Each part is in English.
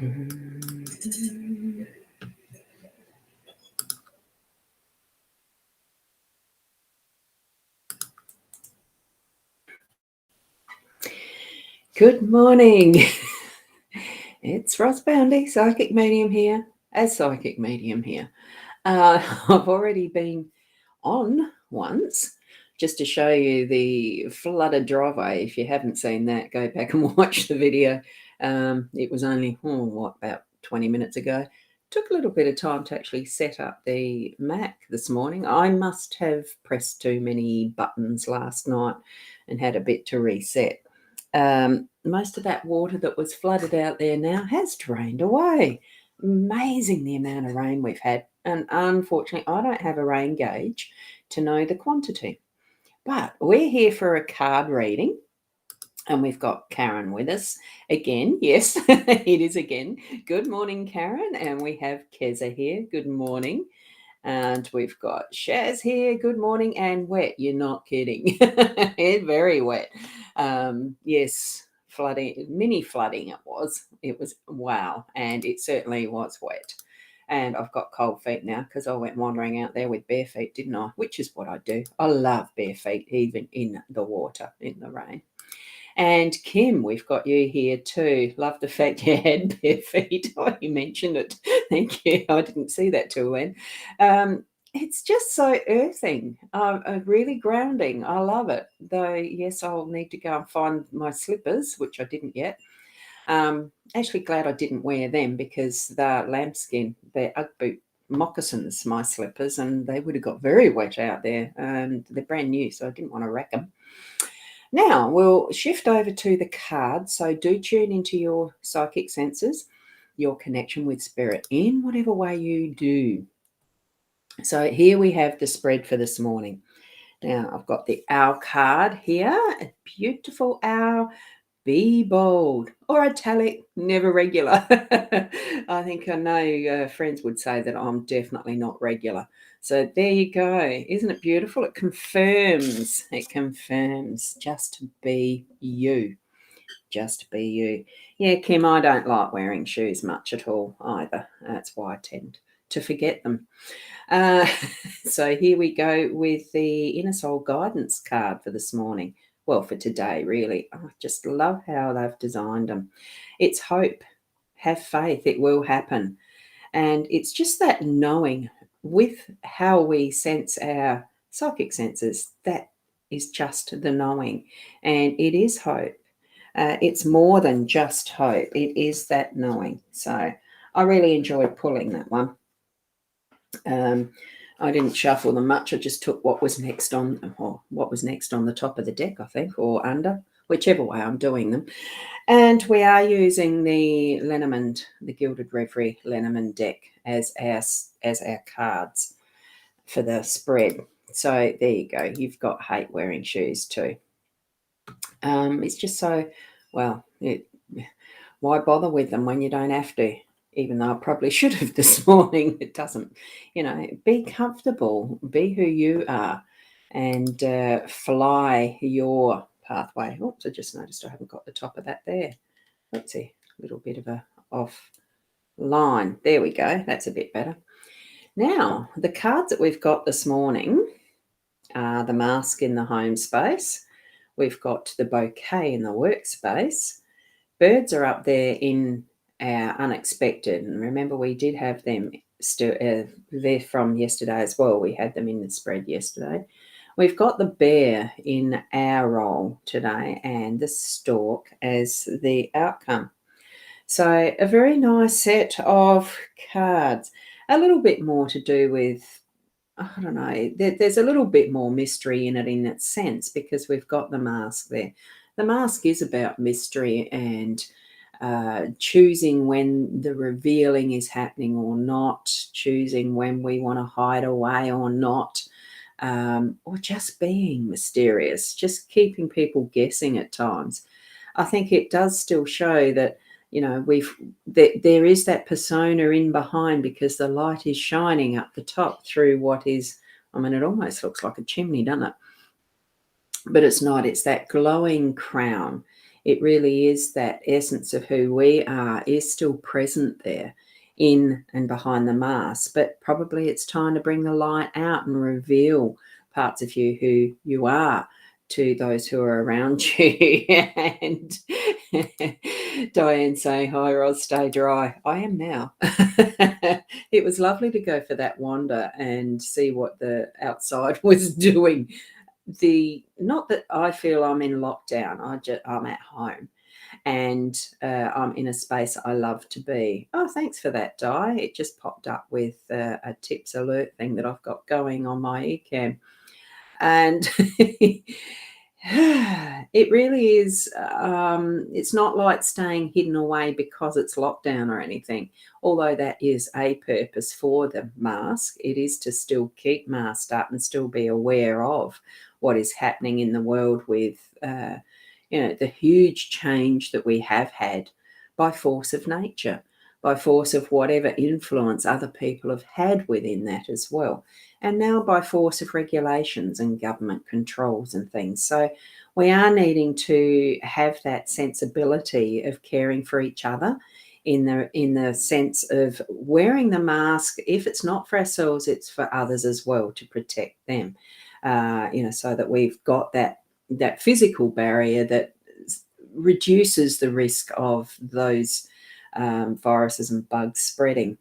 Good morning. It's rosboundy, psychic medium here. I've already been on once just to show you the flooded driveway. If you haven't seen that, go back and watch the video. It was only, about 20 minutes ago. Took a little bit of time to actually set up the Mac this morning. I must have pressed too many buttons last night and had a bit to reset. Most of that water that was flooded out there now has drained away. Amazing the amount of rain we've had. And unfortunately, I don't have a rain gauge to know the quantity. But we're here for a card reading. And we've got Karen with us again. Yes, it is again. Good morning, Karen. And we have Keza here. Good morning. And we've got Shaz here. Good morning. And wet. You're not kidding. Very wet. Yes, flooding, mini flooding it was. It was wow. And it certainly was wet. And I've got cold feet now because I went wandering out there with bare feet, didn't I? Which is what I do. I love bare feet, even in the water, in the rain. And Kim, we've got you here too. Love the fact you had bare feet. Oh, you mentioned it. Thank you. I didn't see that till then. It's just so earthing, really grounding. I love it. Though, yes, I'll need to go and find my slippers, which I didn't yet. Actually glad I didn't wear them because they're lambskin. They're Ugg boot moccasins, my slippers, and they would have got very wet out there. And they're brand new, so I didn't want to wreck them. Now, we'll shift over to the cards. So do tune into your psychic senses, your connection with spirit in whatever way you do. So here we have the spread for this morning. Now, I've got the owl card here, a beautiful owl. Be bold or italic, never regular. I think I know friends would say that I'm definitely not regular. So there you go. Isn't it beautiful? It confirms. Just be you. Just be you. Yeah, Kim, I don't like wearing shoes much at all either. That's why I tend to forget them. So here we go with the Inner Soul Guidance card for this morning. Well, for today, really. I just love how they've designed them. It's hope. Have faith. It will happen. And it's just that knowing with how we sense our psychic senses, that is just the knowing. And it is hope. It's more than just hope. It is that knowing. So I really enjoyed pulling that one. I didn't shuffle them much. I just took what was next on the top of the deck, I think, or under, whichever way I'm doing them. And we are using the Lenormand, the Gilded Reverie Lenormand deck as our cards for the spread. So there you go. You've got hate wearing shoes too. It's just so, why bother with them when you don't have to? Even though I probably should have this morning. It doesn't, be comfortable, be who you are, and fly your pathway. Oops, I just noticed I haven't got the top of that there. Let's see, a little bit of a off line. There we go. That's a bit better. Now, the cards that we've got this morning are the mask in the home space. We've got the bouquet in the workspace. Birds are up there in our unexpected. And remember, we did have them still there from yesterday as well. We had them in the spread yesterday. We've got the bear in our role today and the stork as the outcome. So a very nice set of cards. A little bit more to do with, I don't know, there's a little bit more mystery in it in that sense because we've got the mask there. The mask is about mystery and choosing when the revealing is happening or not, choosing when we want to hide away or not, or just being mysterious, just keeping people guessing at times. I think it does still show that, there is that persona in behind because the light is shining up the top through what is, it almost looks like a chimney, doesn't it? But it's not. It's that glowing crown. It really is that essence of who we are is still present there in and behind the mask, but probably it's time to bring the light out and reveal parts of you who you are to those who are around you. And Diane saying, "Hi, Roz, stay dry." I am now. It was lovely to go for that wander and see what the outside was doing. Not that I feel I'm in lockdown, I'm at home, and I'm in a space I love to be. Oh, thanks for that, Di. It just popped up with a tips alert thing that I've got going on my eCam. And it really is, it's not like staying hidden away because it's lockdown or anything, although that is a purpose for the mask. It is to still keep masked up and still be aware of what is happening in the world with, the huge change that we have had by force of nature, by force of whatever influence other people have had within that as well, and now by force of regulations and government controls and things. So we are needing to have that sensibility of caring for each other in the sense of wearing the mask. If it's not for ourselves, it's for others as well, to protect them. So that we've got that physical barrier that reduces the risk of those viruses and bugs spreading.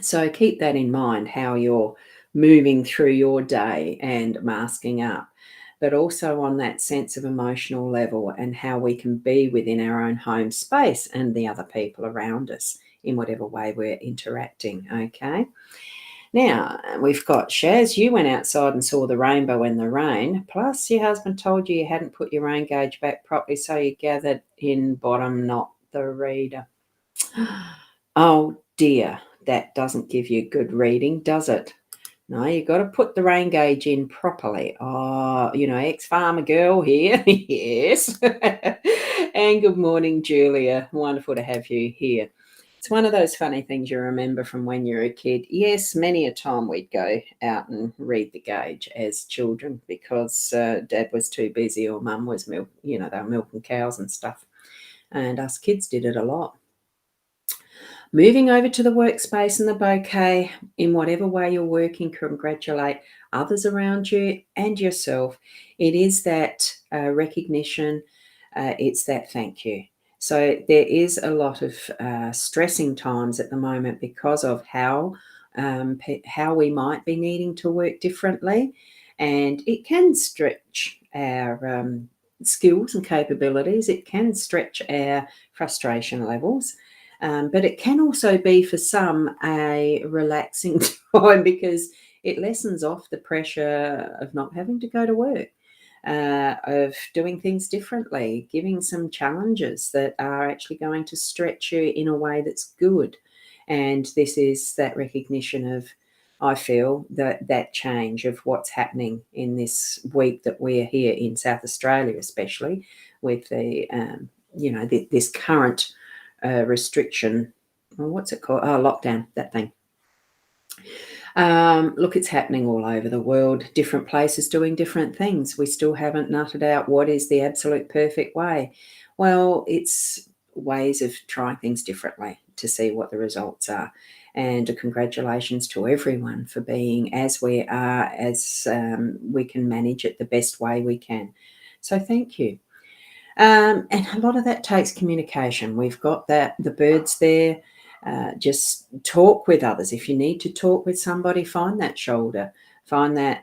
So keep that in mind, how you're moving through your day and masking up, but also on that sense of emotional level and how we can be within our own home space and the other people around us in whatever way we're interacting. Okay. Now, we've got Shaz, you went outside and saw the rainbow in the rain, plus your husband told you hadn't put your rain gauge back properly, so you gathered in bottom, not the reader. Oh dear, that doesn't give you good reading, does it? No, you've got to put the rain gauge in properly. Oh, ex-farmer girl here. Yes. And good morning, Julia. Wonderful to have you here. It's one of those funny things you remember from when you're a kid. Yes, many a time we'd go out and read the gauge as children because Dad was too busy or Mum was they were milking cows and stuff. And us kids did it a lot. Moving over to the workspace and the bouquet, in whatever way you're working, congratulate others around you and yourself. It is that recognition, it's that thank you. So there is a lot of stressing times at the moment because of how we might be needing to work differently, and it can stretch our skills and capabilities. It can stretch our frustration levels. But it can also be for some a relaxing time because it lessens off the pressure of not having to go to work, of doing things differently, giving some challenges that are actually going to stretch you in a way that's good. And this is that recognition of, I feel, that change of what's happening in this week that we're here in South Australia, especially with the this current restriction. Well, what's it called? Oh, lockdown, that thing. Look, it's happening all over the world. Different places doing different things. We still haven't nutted out what is the absolute perfect way. Well, it's ways of trying things differently to see what the results are. And congratulations to everyone for being as we are, as we can manage it the best way we can. So thank you. And a lot of that takes communication. We've got the birds there. Just talk with others. If you need to talk with somebody, find that shoulder. Find do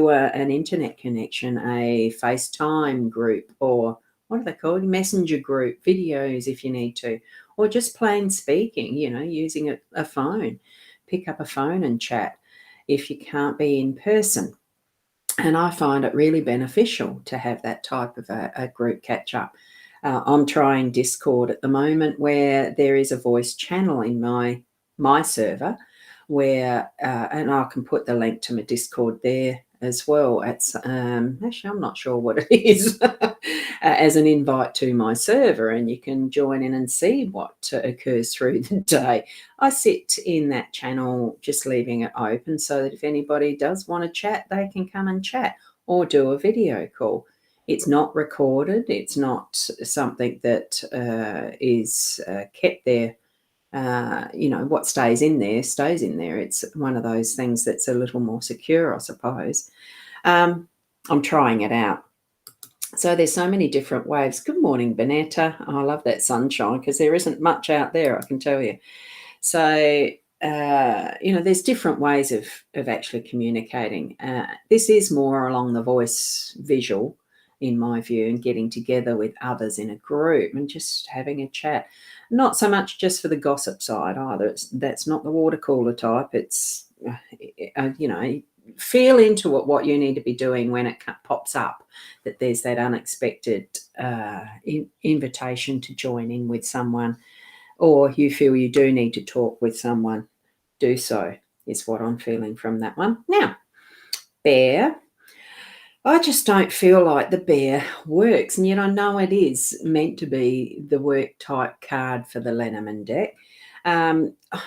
an internet connection, a FaceTime group, or what are they called? Messenger group, videos if you need to, or just plain speaking, using a phone. Pick up a phone and chat if you can't be in person. And I find it really beneficial to have that type of a group catch up. I'm trying Discord at the moment, where there is a voice channel in my server where, and I can put the link to my Discord there as well. It's actually, I'm not sure what it is, as an invite to my server, and you can join in and see what occurs through the day. I sit in that channel, just leaving it open so that if anybody does want to chat, they can come and chat or do a video call. It's not recorded. It's not something that is kept there. What stays in there stays in there. It's one of those things that's a little more secure, I suppose. I'm trying it out. So there's so many different waves. Good morning, Bonetta. Oh, I love that sunshine because there isn't much out there, I can tell you. So, there's different ways of actually communicating. This is more along the voice visual, in my view, and getting together with others in a group and just having a chat. Not so much just for the gossip side either. That's not the water cooler type. It's, feel into it, what you need to be doing when it pops up, that there's that unexpected invitation to join in with someone, or you feel you do need to talk with someone. Do so, is what I'm feeling from that one. Now, bear. I just don't feel like the bear works, and yet I know it is meant to be the work type card for the Lenormand deck.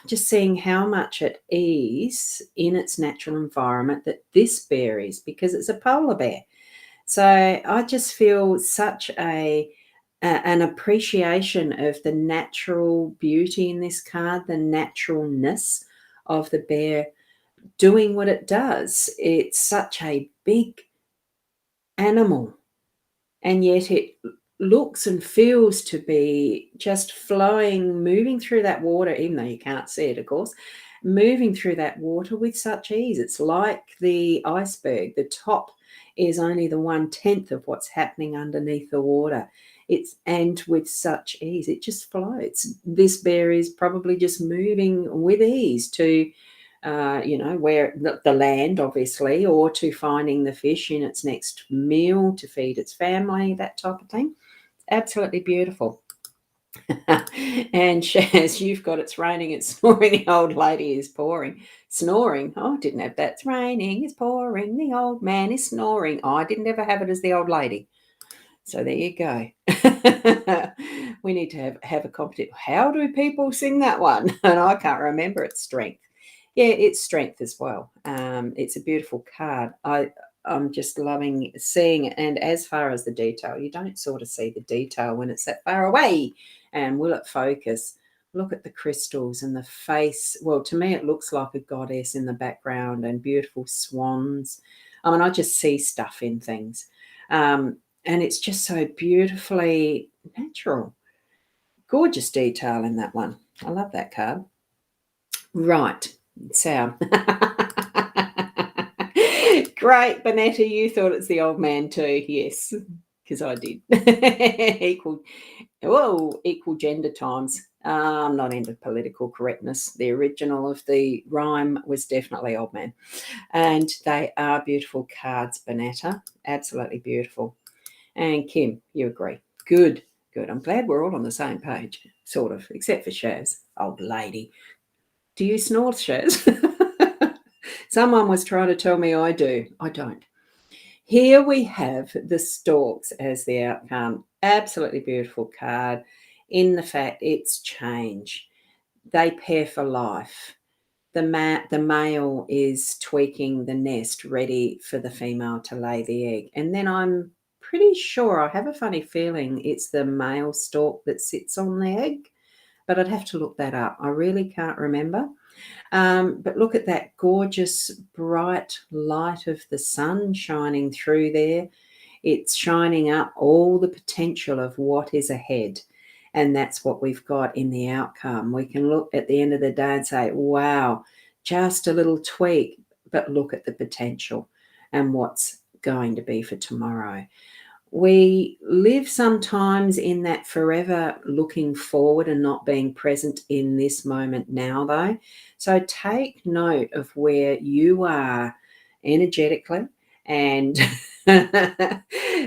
Just seeing how much at ease in its natural environment that this bear is, because it's a polar bear. So I just feel such an appreciation of the natural beauty in this card, the naturalness of the bear doing what it does. It's such a big animal, and yet it looks and feels to be just flowing, moving through that water, even though you can't see it, of course, moving through that water with such ease. It's like the iceberg. The top is only the 1/10 of what's happening underneath the water. And with such ease, it just floats. This bear is probably just moving with ease to where the land, obviously, or to finding the fish in its next meal to feed its family, that type of thing. Absolutely beautiful. And Shaz, you've got it's raining, it's snoring, the old lady is pouring. Snoring? Oh, didn't have that. It's raining, it's pouring, the old man is snoring. Oh, I didn't ever have it as the old lady. So there you go. We need to have a competition. How do people sing that one? And I can't remember. It's strength. Yeah, it's strength as well. It's a beautiful card. I'm just loving seeing it. And as far as the detail, you don't sort of see the detail when it's that far away. And will it focus? Look at the crystals and the face. Well, to me, it looks like a goddess in the background and beautiful swans. I mean, I just see stuff in things. And it's just so beautifully natural. Gorgeous detail in that one. I love that card. Right. So, great, Bonetta. You thought it's the old man too. Yes, because I did. Equal gender times. I'm not into political correctness. The original of the rhyme was definitely old man. And they are beautiful cards, Bonetta. Absolutely beautiful. And Kim, you agree. Good. I'm glad we're all on the same page, sort of, except for Shaz, old lady. Do you snort, Shaz? Someone was trying to tell me I do. I don't. Here we have the Storks as the outcome. Absolutely beautiful card in the fact it's change. They pair for life. The male is tweaking the nest, ready for the female to lay the egg. And then I'm pretty sure, I have a funny feeling it's the male stork that sits on the egg, but I'd have to look that up. I really can't remember. But look at that gorgeous bright light of the sun shining through there. It's shining up all the potential of what is ahead. And that's what we've got in the outcome. We can look at the end of the day and say, wow, just a little tweak, but look at the potential and what's going to be for tomorrow. We live sometimes in that forever looking forward and not being present in this moment now, though. So take note of where you are energetically and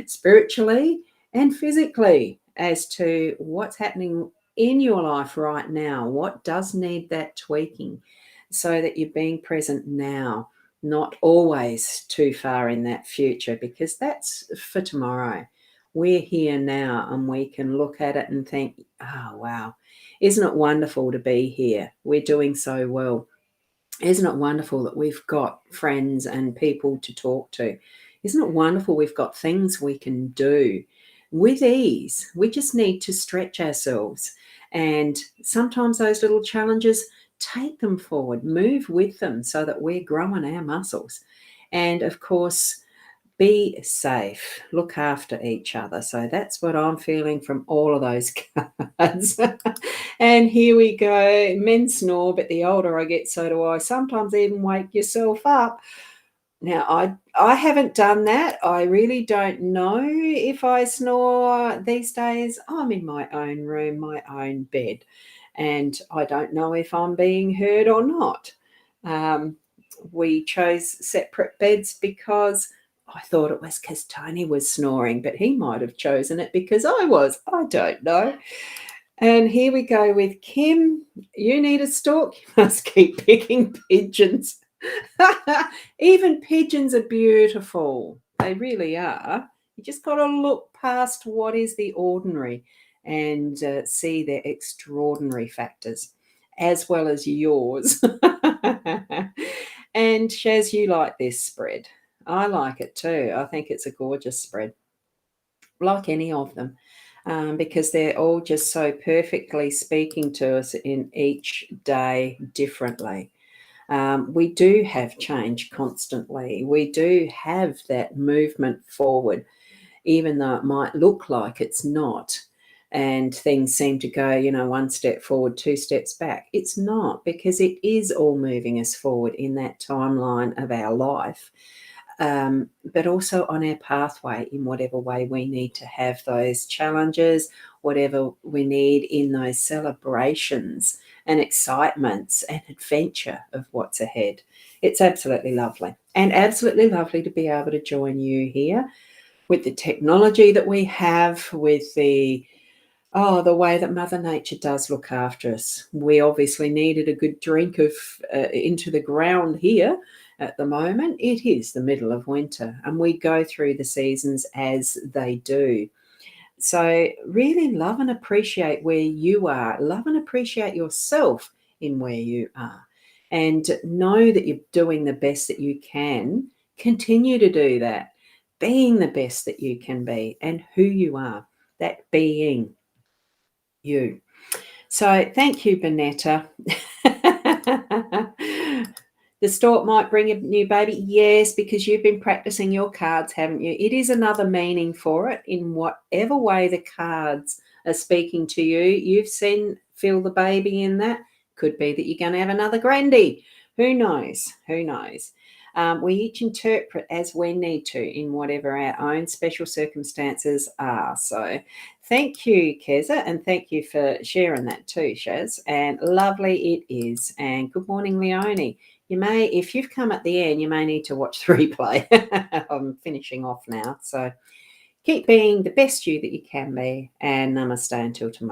spiritually and physically as to what's happening in your life right now. What does need that tweaking so that you're being present now, not always too far in that future, because that's for tomorrow. We're here now and we can look at it and think, oh, wow, isn't it wonderful to be here? We're doing so well. Isn't it wonderful that we've got friends and people to talk to? Isn't it wonderful we've got things we can do with ease? We just need to stretch ourselves. And sometimes those little challenges, take them forward, move with them so that we're growing our muscles. And of course, be safe, look after each other. So that's what I'm feeling from all of those cards. And here we go. Men snore, but the older I get, so do I. Sometimes even wake yourself up. Now, I haven't done that. I really don't know if I snore these days. I'm in my own room, my own bed, and I don't know if I'm being heard or not. Um, we chose separate beds because I thought it was because Tony was snoring, but he might have chosen it because I was. I don't know. And here we go with Kim. You need a stalk. You must keep picking pigeons. Even pigeons are beautiful. They really are. You just got to look past what is the ordinary and see their extraordinary factors as well as yours. And Shaz, you like this spread. I like it too. I think it's a gorgeous spread, like any of them, because they're all just so perfectly speaking to us in each day differently. We do have change constantly. We do have that movement forward, even though it might look like it's not. And things seem to go, one step forward, two steps back. It's not, because it is all moving us forward in that timeline of our life. But also on our pathway in whatever way we need to have those challenges, whatever we need in those celebrations and excitements and adventure of what's ahead. It's absolutely lovely, and absolutely lovely to be able to join you here with the technology that we have, with the way that Mother Nature does look after us. We obviously needed a good drink of into the ground here at the moment. It is the middle of winter, and we go through the seasons as they do. So really love and appreciate where you are. Love and appreciate yourself in where you are. And know that you're doing the best that you can. Continue to do that. Being the best that you can be and who you are. That being you. So thank you, Bonetta. The stork might bring a new baby. Yes, because you've been practicing your cards, haven't you? It is another meaning for it in whatever way the cards are speaking to you. You've seen feel the baby in that. Could be that you're going to have another grandy. Who knows? Who knows? We each interpret as we need to in whatever our own special circumstances are. So thank you, Keza, and thank you for sharing that too, Shaz. And lovely it is. And good morning, Leonie. You may, if you've come at the end, you may need to watch the replay. I'm finishing off now. So keep being the best you that you can be, and namaste until tomorrow.